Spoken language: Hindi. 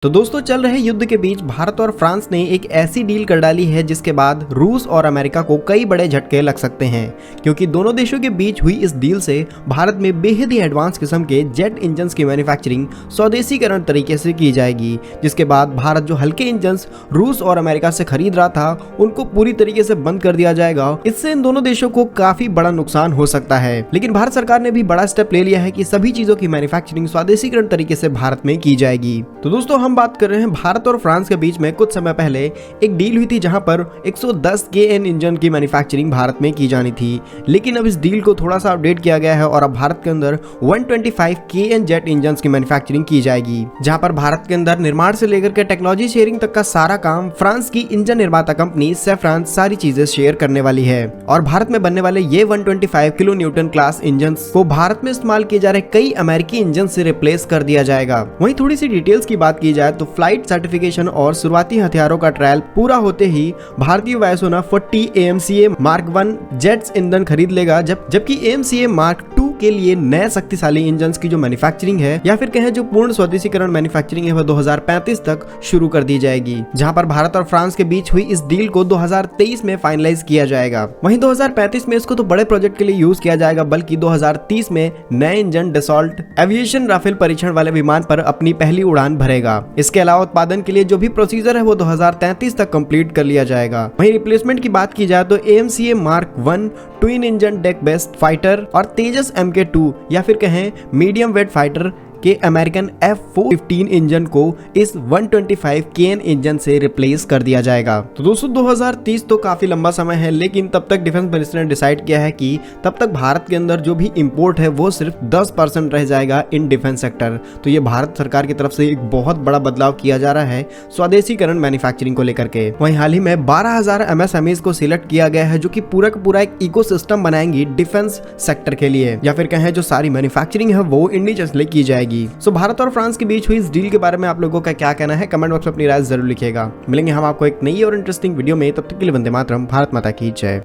तो दोस्तों चल रहे युद्ध के बीच भारत और फ्रांस ने एक ऐसी डील कर डाली है जिसके बाद रूस और अमेरिका को कई बड़े झटके लग सकते हैं, क्योंकि दोनों देशों के बीच हुई इस डील से भारत में बेहद ही एडवांस किस्म के जेट इंजन्स की मैन्युफैक्चरिंग स्वदेशीकरण तरीके से की जाएगी, जिसके बाद भारत जो हल्के इंजन्स रूस और अमेरिका से खरीद रहा था उनको पूरी तरीके से बंद कर दिया जाएगा। इससे इन दोनों देशों को काफी बड़ा नुकसान हो सकता है, लेकिन भारत सरकार ने भी बड़ा स्टेप ले लिया है कि सभी चीजों की मैन्युफैक्चरिंग स्वदेशीकरण तरीके से भारत में की जाएगी। तो दोस्तों हम बात कर रहे हैं भारत और फ्रांस के बीच में कुछ समय पहले एक डील हुई थी जहां पर 110 केएन इंजन की मैन्युफैक्चरिंग भारत में की जानी थी, लेकिन अब इस डील को थोड़ा सा अपडेट किया गया है और अब भारत के अंदर 125 केएन जेट इंजन की मैन्युफैक्चरिंग की जाएगी, जहां पर भारत के अंदर निर्माण से लेकर के टेक्नोलॉजी शेयरिंग तक का सारा काम फ्रांस की इंजन निर्माता कंपनी सैफ्रान सारी चीजें शेयर करने वाली है। और भारत में बनने वाले ये 125 किलो न्यूटन क्लास इंजन को भारत में इस्तेमाल किए जा रहे कई अमेरिकी इंजन से रिप्लेस कर दिया जाएगा। वहीं थोड़ी सी डिटेल्स की बात की जाए तो फ्लाइट सर्टिफिकेशन और शुरुआती हथियारों का ट्रायल पूरा होते ही भारतीय वायुसेना 40 AMCA मार्क 1 जेट्स ईंधन खरीद लेगा, जबकि AMCA मार्क 2 के लिए नए शक्तिशाली इंजन की जो मैन्युफैक्चरिंग है या फिर कहें जो पूर्ण स्वदेशीकरण मैन्युफैक्चरिंग है वह 2035 तक शुरू कर दी जाएगी, जहां पर भारत और फ्रांस के बीच हुई इस डील को 2023 में फाइनलाइज किया जाएगा। वहीं 2035 में इसको तो बड़े प्रोजेक्ट के लिए यूज किया जाएगा, बल्कि 2030 में नए इंजन डसॉल्ट एविएशन राफेल परीक्षण वाले विमान पर अपनी पहली उड़ान भरेगा। इसके अलावा उत्पादन के लिए जो भी प्रोसीजर है वो 2033 तक कंप्लीट कर लिया जाएगा। वहीं रिप्लेसमेंट की बात की जाए तो AMCA mark 1 twin engine deck based fighter और तेजस MK2 या फिर कहें मीडियम वेट फाइटर के अमेरिकन F415 इंजन को इस 125 केएन इंजन से रिप्लेस कर दिया जाएगा। तो दोस्तों 2030 तो काफी लंबा समय है, लेकिन तब तक डिफेंस मिनिस्टर ने डिसाइड किया है कि तब तक भारत के अंदर जो भी इंपोर्ट है वो सिर्फ 10% रह जाएगा इन डिफेंस सेक्टर। तो ये भारत सरकार की तरफ से एक बहुत बड़ा बदलाव किया जा रहा है स्वदेशीकरण मैन्युफैक्चरिंग को लेकर के। वहीं हाल ही में 12,000 MSMEs को सिलेक्ट किया गया है जो कि पूरा का पूरा एक इकोसिस्टम बनाएंगी डिफेंस सेक्टर के लिए, या फिर कहें जो सारी मैन्युफैक्चरिंग है वो इंडिया से की जाएगी। सो भारत और फ्रांस के बीच हुई इस डील के बारे में आप लोगों का क्या कहना है, कमेंट बॉक्स में अपनी राय जरूर लिखिएगा। मिलेंगे हम आपको एक नई और इंटरेस्टिंग वीडियो में, तब तक के लिए वंदे मातरम, भारत माता की जय।